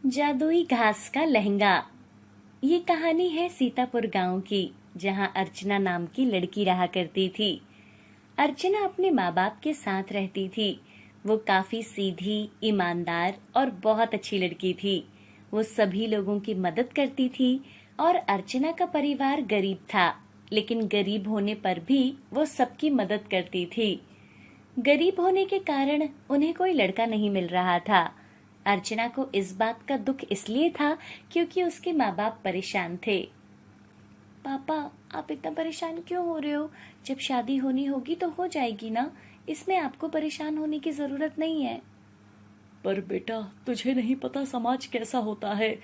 जादुई घास का लहंगा। ये कहानी है सीतापुर गांव की, जहां अर्चना नाम की लड़की रहा करती थी। अर्चना अपने माँ बाप के साथ रहती थी। वो काफी सीधी, ईमानदार और बहुत अच्छी लड़की थी। वो सभी लोगों की मदद करती थी और अर्चना का परिवार गरीब था, लेकिन गरीब होने पर भी वो सबकी मदद करती थी। गरीब होने के कारण उन्हें कोई लड़का नहीं मिल रहा था। अर्चना को इस बात का दुख इसलिए था क्योंकि उसके माँ बाप परेशान थे। पापा, आप इतना परेशान क्यों हो रहे हो? जब शादी होनी होगी तो हो जाएगी ना, इसमें आपको परेशान होने की जरूरत नहीं है। पर बेटा, तुझे नहीं पता समाज कैसा होता है।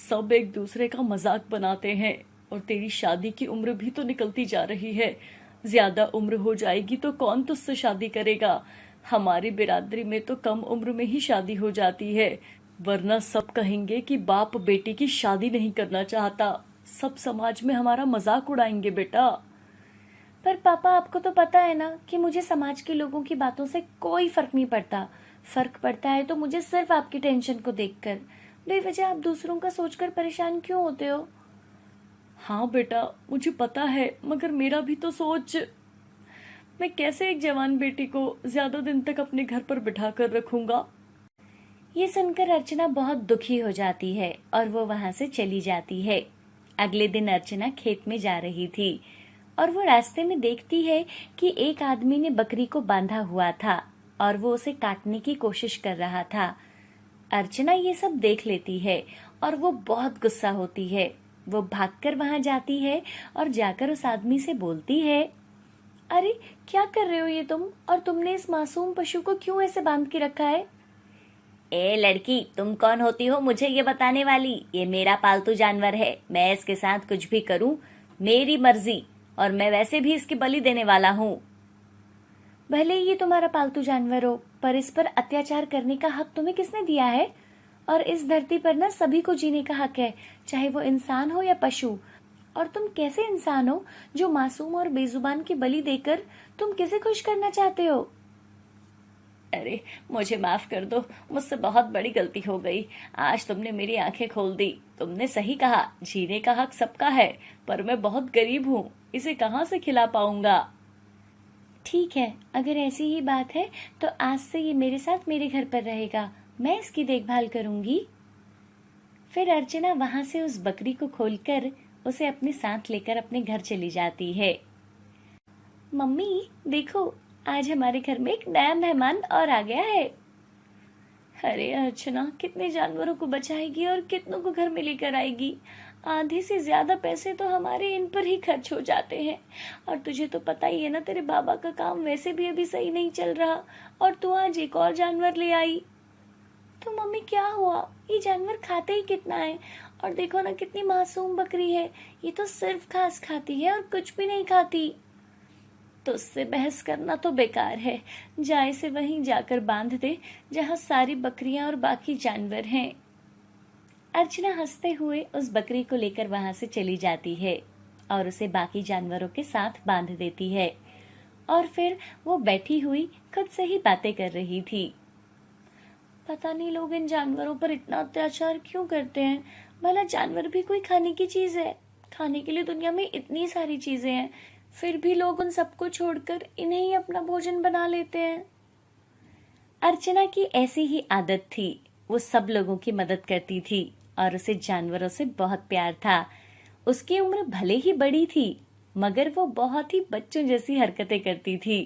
सब एक दूसरे का मजाक बनाते हैं। और तेरी शादी की उम्र भी तो निकलती जा रही है। ज्यादा उम्र हो जाएगी तो कौन तुझसे शादी करेगा। हमारी बिरादरी में तो कम उम्र में ही शादी हो जाती है, वरना सब कहेंगे कि बाप बेटी की शादी नहीं करना चाहता। सब समाज में हमारा मजाक उड़ाएंगे बेटा। पर पापा, आपको तो पता है ना कि मुझे समाज के लोगों की बातों से कोई फर्क नहीं पड़ता। फर्क पड़ता है तो मुझे सिर्फ आपकी टेंशन को देखकर। बेवजह आप दूसरों का सोचकर परेशान क्यों होते हो? हाँ बेटा, मुझे पता है, मगर मेरा भी तो सोच। मैं कैसे एक जवान बेटी को ज्यादा दिन तक अपने घर पर बिठा कर रखूंगा। ये सुनकर अर्चना बहुत दुखी हो जाती है और वो वहां से चली जाती है। अगले दिन अर्चना खेत में जा रही थी और वो रास्ते में देखती है कि एक आदमी ने बकरी को बांधा हुआ था और वो उसे काटने की कोशिश कर रहा था। अर्चना ये सब देख लेती है और वो बहुत गुस्सा होती है। वो भागकर वहां जाती है और जाकर उस आदमी से बोलती है, अरे क्या कर रहे हो ये तुम? और तुमने इस मासूम पशु को क्यों ऐसे बांध के रखा है? ए लड़की, तुम कौन होती हो मुझे ये बताने वाली? ये मेरा पालतू जानवर है। मैं इसके साथ कुछ भी करूं, मेरी मर्जी, और मैं वैसे भी इसकी बलि देने वाला हूँ। भले ही ये तुम्हारा पालतू जानवर हो, पर इस पर अत्याचार करने का हक तुम्हें किसने दिया है? और इस धरती पर ना सभी को जीने का हक है, चाहे वो इंसान हो या पशु। और तुम कैसे इंसान हो जो मासूम और बेजुबान की बलि देकर तुम किसे खुश करना चाहते हो? अरे मुझे माफ कर दो, मुझसे बहुत बड़ी गलती हो गई। आज तुमने मेरी आंखें खोल दी। तुमने सही कहा, जीने का हक सबका है, पर मैं बहुत गरीब हूँ, इसे कहाँ से खिला पाऊंगा। ठीक है, अगर ऐसी ही बात है तो आज से ये मेरे साथ मेरे घर पर रहेगा। मैं इसकी देखभाल करूंगी। फिर अर्चना वहां से उस बकरी को खोलकर उसे अपने साथ लेकर अपने घर चली जाती है। मम्मी देखो, आज हमारे घर में एक नया मेहमान और आ गया है। अरे अर्चना, कितने जानवरों को बचाएगी और कितनों को घर में लेकर आएगी? आधे से ज्यादा पैसे तो हमारे इन पर ही खर्च हो जाते हैं। और तुझे तो पता ही है ना, तेरे बाबा का काम वैसे भी अभी सही नहीं चल रहा, और तू आज एक और जानवर ले आई। तो मम्मी क्या हुआ? ये जानवर खाते ही कितना है, और देखो ना कितनी मासूम बकरी है। ये तो सिर्फ घास खाती है और कुछ भी नहीं खाती। तो उससे बहस करना तो बेकार है। जा इसे वहीं जाकर बांध दे जहाँ सारी बकरियां और बाकी जानवर हैं। अर्चना हंसते हुए उस बकरी को लेकर वहां से चली जाती है और उसे बाकी जानवरों के साथ बांध देती है। और फिर वो बैठी हुई खुद से ही बातें कर रही थी। पता नहीं लोग इन जानवरों पर इतना अत्याचार क्यों करते हैं। भला जानवर भी कोई खाने की चीज है? खाने के लिए दुनिया में इतनी सारी चीजें हैं, फिर भी लोग उन सबको छोड़कर इन्हें ही अपना भोजन बना लेते हैं। अर्चना की ऐसी ही आदत थी। वो सब लोगों की मदद करती थी और उसे जानवरों से बहुत प्यार था। उसकी उम्र भले ही बड़ी थी, मगर वो बहुत ही बच्चों जैसी हरकतें करती थी।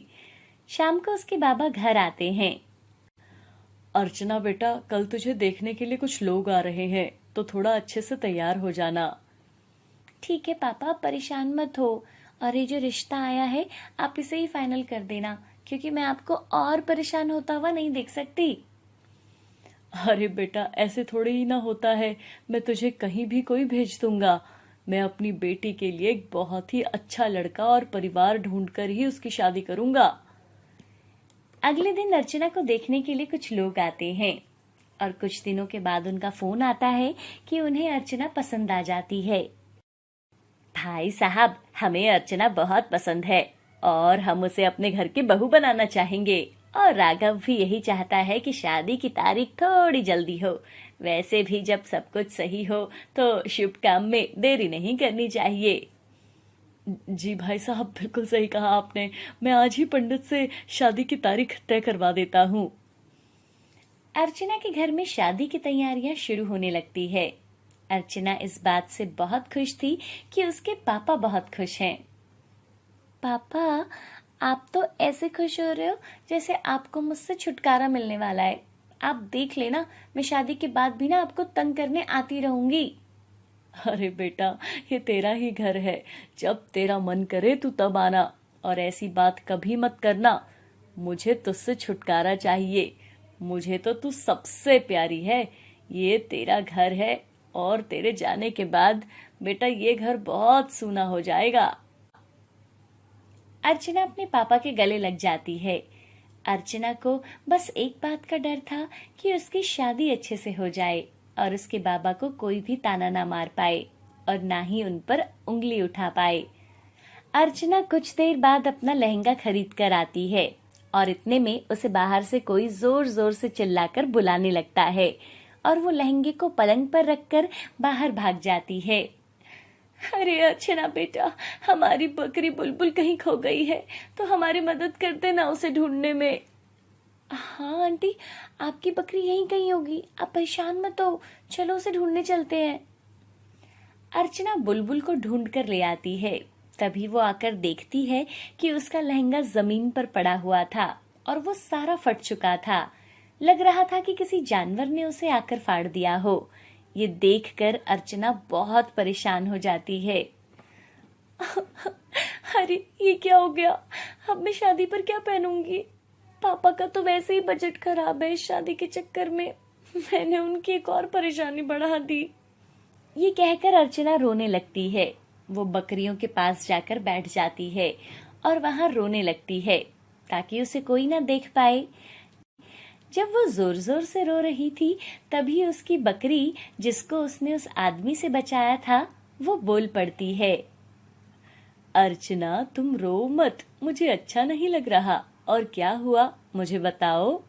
शाम को उसके बाबा घर आते हैं। अर्चना बेटा, कल तुझे देखने के लिए कुछ लोग आ रहे हैं, तो थोड़ा अच्छे से तैयार हो जाना। ठीक है पापा, परेशान मत हो। और ये जो रिश्ता आया है, आप इसे ही फाइनल कर देना, क्योंकि मैं आपको और परेशान होता हुआ नहीं देख सकती। अरे बेटा, ऐसे थोड़ी ही ना होता है। मैं तुझे कहीं भी कोई भेज दूंगा। मैं अपनी बेटी के लिए एक बहुत ही अच्छा लड़का और परिवार ढूंढकर ही उसकी शादी करूंगा। अगले दिन अर्चना को देखने के लिए कुछ लोग आते हैं और कुछ दिनों के बाद उनका फोन आता है कि उन्हें अर्चना पसंद आ जाती है। भाई साहब, हमें अर्चना बहुत पसंद है और हम उसे अपने घर की बहू बनाना चाहेंगे। और राघव भी यही चाहता है कि शादी की तारीख थोड़ी जल्दी हो। वैसे भी जब सब कुछ सही हो तो शुभ काम में देरी नहीं करनी चाहिए। जी भाई साहब, बिल्कुल सही कहा आपने। मैं आज ही पंडित से शादी की तारीख तय करवा देता हूँ। अर्चना के घर में शादी की तैयारियां शुरू होने लगती है। अर्चना इस बात से बहुत खुश थी कि उसके पापा बहुत खुश हैं। पापा, आप तो ऐसे खुश हो रहे हो जैसे आपको मुझसे छुटकारा मिलने वाला है। आप देख लेना, मैं शादी के बाद भी ना आपको तंग करने आती रहूंगी। अरे बेटा, ये तेरा ही घर है, जब तेरा मन करे तू तब आना, और ऐसी बात कभी मत करना। मुझे तुझसे छुटकारा चाहिए। मुझे तो तू सबसे प्यारी है। ये तेरा घर है, और तेरे जाने के बाद बेटा ये घर बहुत सूना हो जाएगा। अर्चना अपने पापा के गले लग जाती है। अर्चना को बस एक बात का डर था कि उसकी शादी अच्छे से हो जाए और उसके बाबा को कोई भी ताना ना मार पाए और ना ही उन पर उंगली उठा पाए। अर्चना कुछ देर बाद अपना लहंगा खरीद कर आती है और इतने में उसे बाहर से कोई जोर जोर से चिल्लाकर बुलाने लगता है और वो लहंगे को पलंग पर रखकर बाहर भाग जाती है। अरे अर्चना बेटा, हमारी बकरी बुलबुल कहीं खो गई है, तो हमारी मदद कर देना उसे ढूंढने में। हाँ आंटी, आपकी बकरी यहीं कहीं होगी, आप परेशान मत हो, चलो उसे ढूंढने चलते हैं। अर्चना बुलबुल को ढूंढ कर ले आती है। तभी वो आकर देखती है कि उसका लहंगा जमीन पर पड़ा हुआ था और वो सारा फट चुका था। लग रहा था कि किसी जानवर ने उसे आकर फाड़ दिया हो। ये देखकर अर्चना बहुत परेशान हो जाती है। अरे ये क्या हो गया? अब मैं शादी पर क्या पहनूंगी? पापा का तो वैसे ही बजट खराब है, इस शादी के चक्कर में मैंने उनकी एक और परेशानी बढ़ा दी। ये कहकर अर्चना रोने लगती है। वो बकरियों के पास जाकर बैठ जाती है और वहां रोने लगती है ताकि उसे कोई ना देख पाए। जब वो जोर जोर से रो रही थी तभी उसकी बकरी, जिसको उसने उस आदमी से बचाया था, वो बोल पड़ती है। अर्चना तुम रो मत, मुझे अच्छा नहीं लग रहा। और क्या हुआ मुझे बताओ।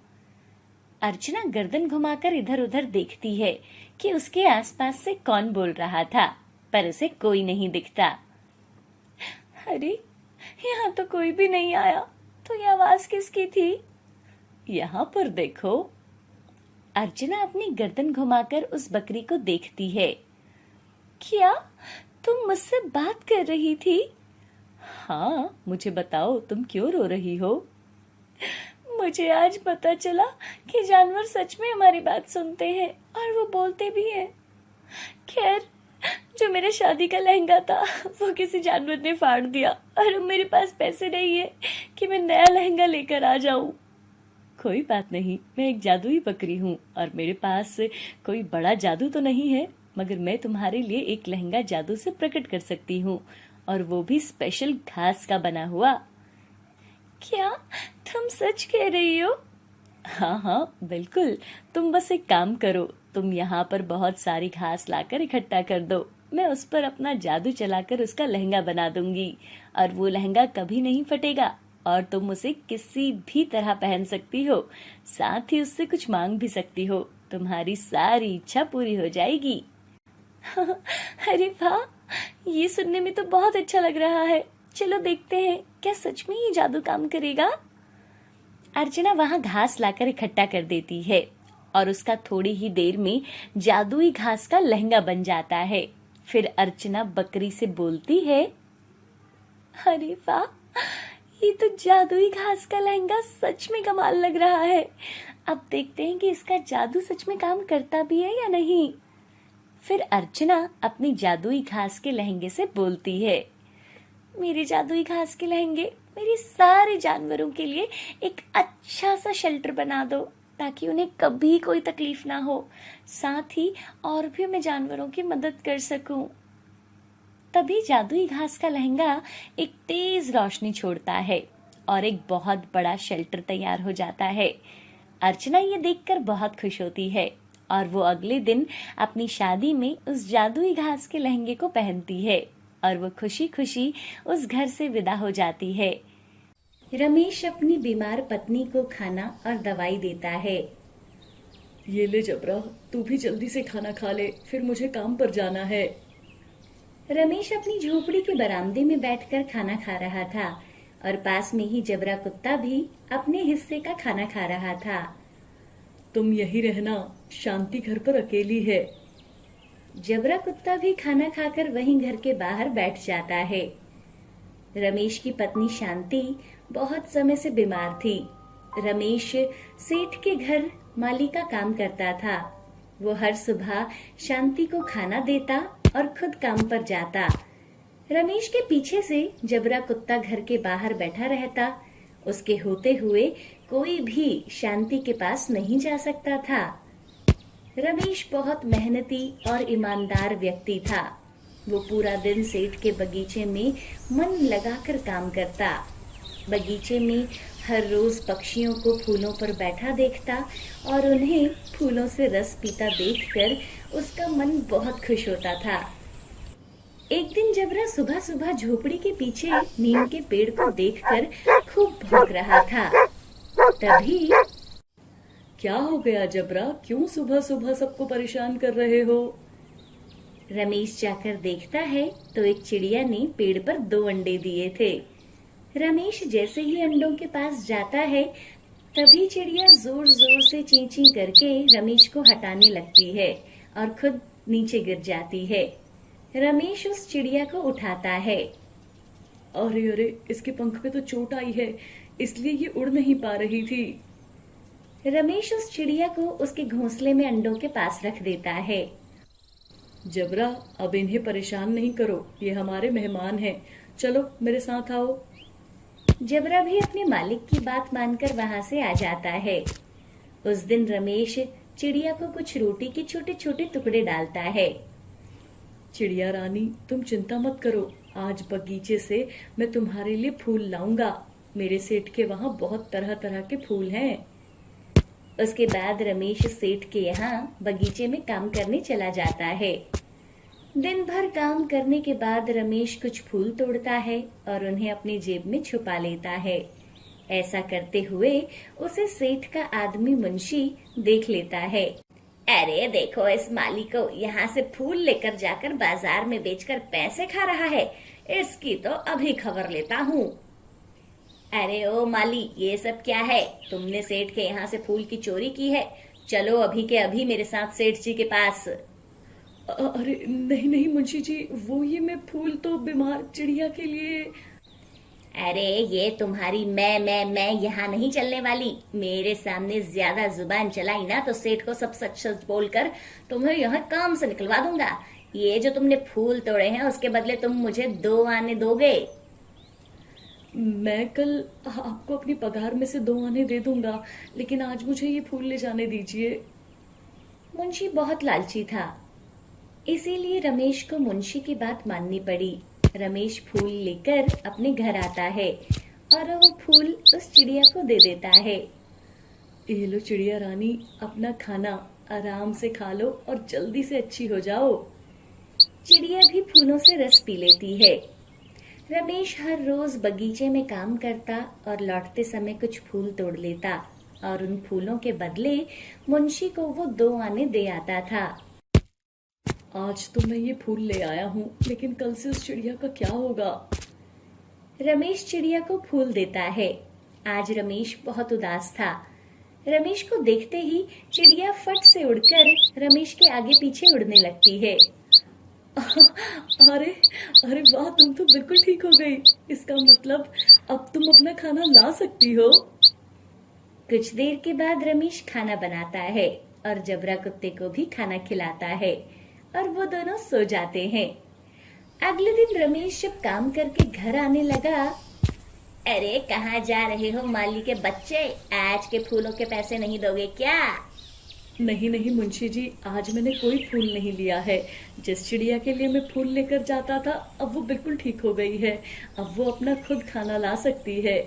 अर्चना गर्दन घुमाकर इधर उधर देखती है कि उसके आसपास से कौन बोल रहा था, पर उसे कोई नहीं दिखता। अरे यहाँ तो कोई भी नहीं आया, तो ये आवाज किसकी थी? यहाँ पर देखो। अर्चना अपनी गर्दन घुमाकर उस बकरी को देखती है। क्या तुम मुझसे बात कर रही थी? हाँ, मुझे बताओ तुम क्यों रो रही हो? मुझे आज पता चला कि जानवर सच में हमारी बात सुनते हैं और वो बोलते भी हैं। खैर, जो मेरे शादी का लहंगा था वो किसी जानवर ने फाड़ दिया और अब मेरे पास पैसे नहीं है कि मैं नया लहंगा लेकर आ जाऊं। कोई बात नहीं, मैं एक जादुई बकरी हूँ और मेरे पास कोई बड़ा जादू तो नहीं है, मगर मैं तुम्हारे लिए एक लहंगा जादू से प्रकट कर सकती हूँ, और वो भी स्पेशल घास का बना हुआ। क्या तुम सच कह रही हो? हाँ हाँ बिल्कुल। तुम बस एक काम करो, तुम यहाँ पर बहुत सारी घास लाकर इकट्ठा कर दो। मैं उस पर अपना जादू चलाकर उसका लहंगा बना दूंगी और वो लहंगा कभी नहीं फटेगा और तुम उसे किसी भी तरह पहन सकती हो। साथ ही उससे कुछ मांग भी सकती हो। तुम्हारी सारी इच्छा पूरी हो जाएगी। अरे वाह, ये सुनने में तो बहुत अच्छा लग रहा है। चलो देखते हैं क्या सच में ये जादू काम करेगा। अर्चना वहां घास लाकर इकट्ठा कर देती है और उसका थोड़ी ही देर में जादुई घास का लहंगा बन जाता है। फिर अर्चना बकरी से बोलती है, अरे वाह, ये तो जादुई घास का लहंगा सच में कमाल लग रहा है। अब देखते हैं कि इसका जादू सच में काम करता भी है या नहीं। फिर अर्चना अपनी जादुई घास के लहंगे से बोलती है, मेरे जादुई घास के लहंगे मेरे सारे जानवरों के लिए एक अच्छा सा शेल्टर बना दो ताकि उन्हें कभी कोई तकलीफ ना हो, साथ ही और भी मैं जानवरों की मदद कर सकूं। तभी जादुई घास का लहंगा एक तेज रोशनी छोड़ता है और एक बहुत बड़ा शेल्टर तैयार हो जाता है। अर्चना ये देखकर बहुत खुश होती है और वो अगले दिन अपनी शादी में उस जादुई घास के लहंगे को पहनती है और वो खुशी खुशी उस घर से विदा हो जाती है। रमेश अपनी बीमार पत्नी को खाना और दवाई देता है। ये ले जबरा, तू भी जल्दी से खाना खा ले, फिर मुझे काम पर जाना है। रमेश अपनी झोपड़ी के बरामदे में बैठकर खाना खा रहा था और पास में ही जबरा कुत्ता भी अपने हिस्से का खाना खा रहा था। तुम यही रहना, शांति घर पर अकेली है। जबरा कुत्ता भी खाना खाकर वहीं घर के बाहर बैठ जाता है। रमेश की पत्नी शांति बहुत समय से बीमार थी। रमेश सेठ के घर माली का काम करता था। वो हर सुबह शांति को खाना देता और खुद काम पर जाता। रमेश के पीछे से जबरा कुत्ता घर के बाहर बैठा रहता। उसके होते हुए कोई भी शांति के पास नहीं जा सकता था। रमेश बहुत मेहनती और ईमानदार व्यक्ति था। वो पूरा दिन सेठ के बगीचे में मन लगाकर काम करता। बगीचे में हर रोज पक्षियों को फूलों पर बैठा देखता और उन्हें फूलों से रस पीता देखकर उसका मन बहुत खुश होता था। एक दिन जबरा सुबह सुबह झोपड़ी के पीछे नीम के पेड़ को देखकर खूब भौंक रहा था। तभी क्या हो गया जबरा, क्यों सुबह सुबह सबको परेशान कर रहे हो? रमेश जाकर देखता है तो एक चिड़िया ने पेड़ पर 2 अंडे दिए थे। रमेश जैसे ही अंडों के पास जाता है तभी चिड़िया जोर जोर से चीं चीं करके रमेश को हटाने लगती है और खुद नीचे गिर जाती है। रमेश उस चिड़िया को उठाता है। अरे अरे, इसके पंख पे तो चोट आई है, इसलिए ये उड़ नहीं पा रही थी। रमेश उस चिड़िया को उसके घोंसले में अंडों के पास रख देता है। जबरा, अब इन्हें परेशान नहीं करो, ये हमारे मेहमान हैं। चलो मेरे साथ आओ। जबरा भी अपने मालिक की बात मानकर वहां से आ जाता है। उस दिन रमेश चिड़िया को कुछ रोटी के छोटे छोटे टुकड़े डालता है। चिड़िया रानी, तुम चिंता मत करो, आज बगीचे से मैं तुम्हारे लिए फूल लाऊंगा। मेरे सेठ के वहाँ बहुत तरह तरह के फूल हैं। उसके बाद रमेश सेठ के यहाँ बगीचे में काम करने चला जाता है। दिन भर काम करने के बाद रमेश कुछ फूल तोड़ता है और उन्हें अपनी जेब में छुपा लेता है। ऐसा करते हुए उसे सेठ का आदमी मुंशी देख लेता है। अरे देखो इस माली को, यहाँ से फूल लेकर जाकर बाजार में बेचकर पैसे खा रहा है। इसकी तो अभी खबर लेता हूँ। अरे ओ माली, ये सब क्या है? तुमने सेठ के यहाँ से फूल की चोरी की है। चलो अभी के अभी मेरे साथ सेठ जी के पास। अरे नहीं नहीं मुंशी जी, वो ये मैं फूल तो बीमार चिड़िया के लिए। अरे ये तुम्हारी मैं यहाँ नहीं चलने वाली। मेरे सामने ज्यादा जुबान चलाई ना तो सेठ को सब सच सच बोलकर तुम्हें यहाँ काम से निकलवा दूंगा। ये जो तुमने फूल तोड़े हैं उसके बदले तुम मुझे 2 आने दोगे। मैं कल आपको अपनी पगार में से 2 आने दे दूंगा, लेकिन आज मुझे ये फूल ले जाने दीजिए। मुंशी बहुत लालची था, इसीलिए रमेश को मुंशी की बात माननी पड़ी। रमेश फूल लेकर अपने घर आता है और वो फूल उस चिड़िया को दे देता है। ये लो चिड़िया रानी, अपना खाना आराम से खा लो और जल्दी से अच्छी हो जाओ। चिड़िया भी फूलों से रस पी लेती है। रमेश हर रोज बगीचे में काम करता और लौटते समय कुछ फूल तोड़ लेता और उन फूलों के बदले मुंशी को वो 2 आने दे आता था। आज तो मैं ये फूल ले आया हूँ, लेकिन कल से उस चिड़िया का क्या होगा? रमेश चिड़िया को फूल देता है। आज रमेश बहुत उदास था। रमेश को देखते ही चिड़िया फट से उड़कर रमेश के आगे पीछे उड़ने लगती है। अरे अरे वाह, तुम तो बिल्कुल ठीक हो गई। इसका मतलब अब तुम अपना खाना ला सकती हो। कुछ देर के बाद रमेश खाना बनाता है और जबरा कुत्ते को भी खाना खिलाता है और वो दोनों सो जाते हैं। अगले दिन रमेश जब काम करके घर आने लगा, अरे कहाँ जा रहे हो माली के बच्चे? आज के फूलों के पैसे नहीं दोगे क्या? नहीं नहीं मुंशी जी, आज मैंने कोई फूल नहीं लिया है। जिस चिड़िया के लिए मैं फूल लेकर जाता था अब वो बिल्कुल ठीक हो गई है। अब वो अपना खुद खाना ला सकती है।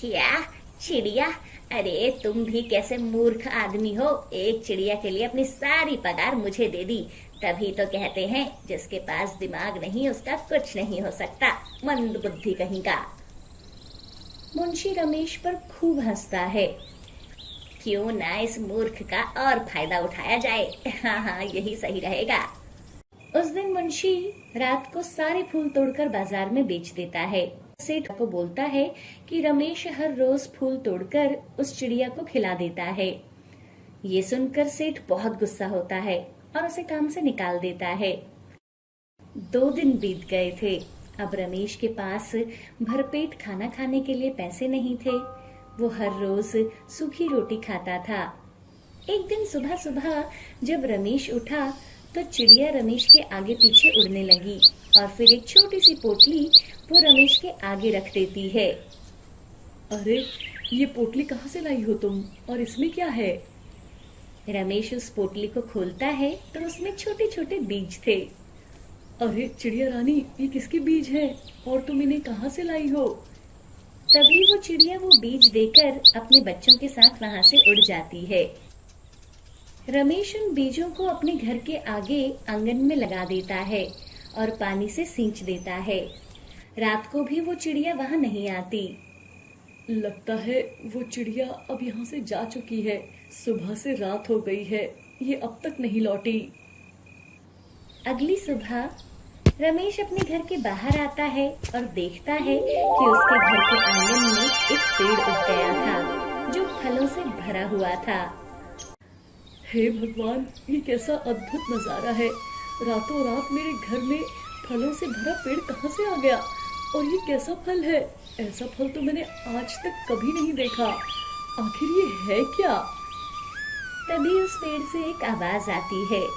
क्या चिड़िया? अरे तुम भी कैसे मूर्ख आदमी हो। एक चिड़िया के लिए अपनी सारी पगार मुझे दे दी। तभी तो कहते हैं जिसके पास दिमाग नहीं उसका कुछ नहीं हो सकता। मंद बुद्धि कहीं का। मुंशी रमेश पर खूब हंसता है। क्यों ना इस मूर्ख का और फायदा उठाया जाए। हाँ हाँ, यही सही रहेगा। उस दिन मुंशी रात को सारे फूल तोड़कर बाजार में बेच देता है। सेठ को बोलता है कि रमेश हर रोज फूल तोड़कर उस चिड़िया को खिला देता है। ये सुनकर सेठ बहुत गुस्सा होता है और उसे काम से निकाल देता है। 2 दिन बीत गए थे। अब रमेश के पास भरपेट खाना खाने के लिए पैसे नहीं थे। वो हर रोज सूखी रोटी खाता था। एक दिन सुबह सुबह जब रमेश उठा तो चिड़िया रमेश के आगे पीछे उड़ने लगी और फिर एक छोटी सी पोटली वो रमेश के आगे रख देती है। अरे, ये पोटली कहाँ से लाई हो तुम, और इसमें क्या है? रमेश उस पोटली को खोलता है तो उसमें छोटे छोटे बीज थे। अरे चिड़िया रानी, ये किसके बीज हैं और तुम इन्हें कहाँ से लाई हो? तभी वो चिड़िया वो बीज देकर अपने बच्चों के साथ वहां से उड़ जाती है। रमेश उन बीजों को अपने घर के आगे आंगन में लगा देता है और पानी से सींच देता है। रात को भी वो चिड़िया वहां नहीं आती। लगता है वो चिड़िया अब यहाँ से जा चुकी है। सुबह से रात हो गई है, ये अब तक नहीं लौटी। अगली सुबह रमेश अपने घर के बाहर आता है और देखता है कि उसके घर के आंगन में एक पेड़ उग गया था जो फलों से भरा हुआ था। हे भगवान, ये कैसा अद्भुत नजारा है। रातों रात मेरे घर में फलों से भरा पेड़ कहाँ से आ गया, और ये कैसा फल है? ऐसा फल तो मैंने आज तक कभी नहीं देखा। आखिर ये है क्या? तभी उस पेड़ से एक आवाज आती है।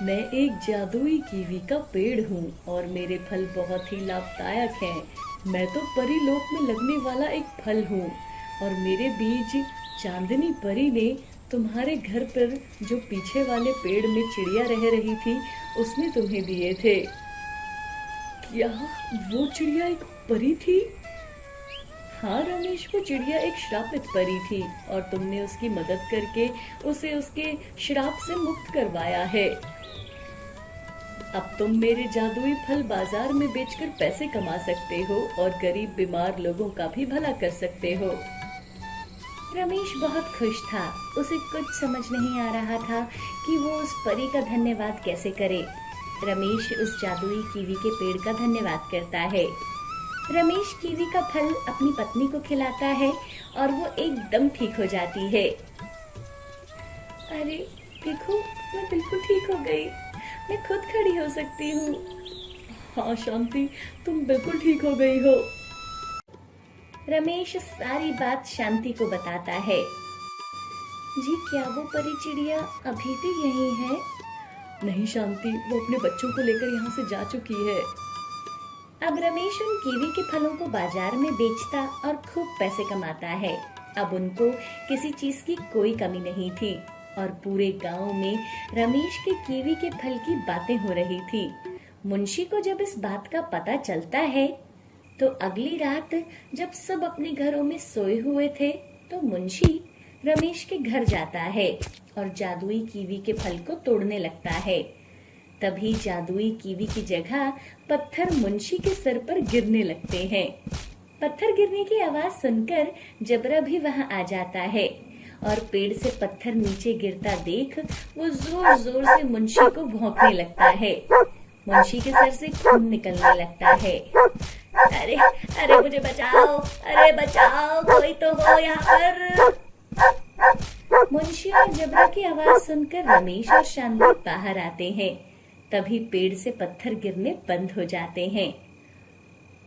मैं एक जादुई कीवी का पेड़ हूँ और मेरे फल बहुत ही लाभदायक हैं। मैं तो परी लोक में लगने वाला एक फल हूँ और मेरे बीज चांदनी परी ने तुम्हारे घर पर जो पीछे वाले पेड़ में चिड़िया रह रही थी उसने तुम्हें दिए थे। क्या वो चिड़िया एक परी थी? हाँ रमेश, वो चिड़िया एक श्रापित परी थी और तुमने उसकी मदद करके उसे उसके श्राप से मुक्त करवाया है। अब तुम मेरे जादुई फल बाजार में बेचकर पैसे कमा सकते हो और गरीब बीमार लोगों का भी भला कर सकते हो। रमेश बहुत खुश था। उसे कुछ समझ नहीं आ रहा था कि वो उस परी का धन्यवाद कैसे करे। रमेश उस जादुई कीवी के पेड़ का धन्यवाद करता है। रमेश कीवी का फल अपनी पत्नी को खिलाता है और वो एकदम ठीक हो जाती है। अरे देखो, मैं बिल्कुल ठीक हो गई। मैं खुद खड़ी हो सकती हूँ। हाँ शांति, तुम बिल्कुल ठीक हो गई हो। रमेश सारी बात शांति को बताता है। जी, क्या वो परी चिड़िया अभी भी यहीं है? नहीं शांति, वो अपने बच्चों को लेकर यहाँ से जा चुकी है। अब रमेश उन कीवी के फलों को बाजार में बेचता और खूब पैसे कमाता है। अब उनको किसी चीज की कोई कमी नहीं थी और पूरे गांव में रमेश के कीवी के फल की बातें हो रही थी। मुंशी को जब इस बात का पता चलता है तो अगली रात जब सब अपने घरों में सोए हुए थे तो मुंशी रमेश के घर जाता है और जादुई कीवी के फल को तोड़ने लगता है। तभी जादुई कीवी की जगह पत्थर मुंशी के सर पर गिरने लगते हैं। पत्थर गिरने की आवाज सुनकर जबरा भी वहां आ जाता है और पेड़ से पत्थर नीचे गिरता देख वो जोर जोर से मुंशी को भौंकने लगता है। मुंशी के सर से खून निकलने लगता है। अरे अरे मुझे बचाओ, अरे बचाओ, कोई तो हो यहाँ पर। मुंशी और जबरा की आवाज सुनकर रमेश और शांति बाहर आते हैं। तभी पेड़ से पत्थर गिरने बंद हो जाते हैं।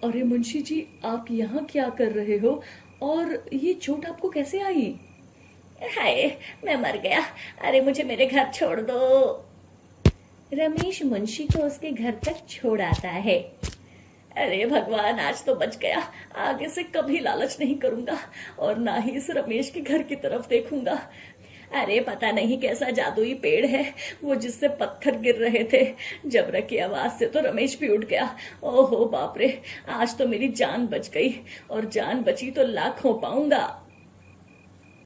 अरे मुंशी जी, आप यहाँ क्या कर रहे हो और ये चोट आपको कैसे आई? हाय, मैं मर गया। अरे मुझे मेरे घर छोड़ दो। रमेश मुंशी को उसके घर तक छोड़ आता है। अरे भगवान, आज तो बच गया। आगे से कभी लालच नहीं करूंगा और ना ही इस रमेश के घर की तरफ देखूंगा। अरे पता नहीं कैसा जादुई पेड़ है वो जिससे पत्थर गिर रहे थे। जबरा की आवाज से तो रमेश भी उठ गया। ओहो बाप रे, आज तो मेरी जान बच गई और जान बची तो लाखों पाऊंगा।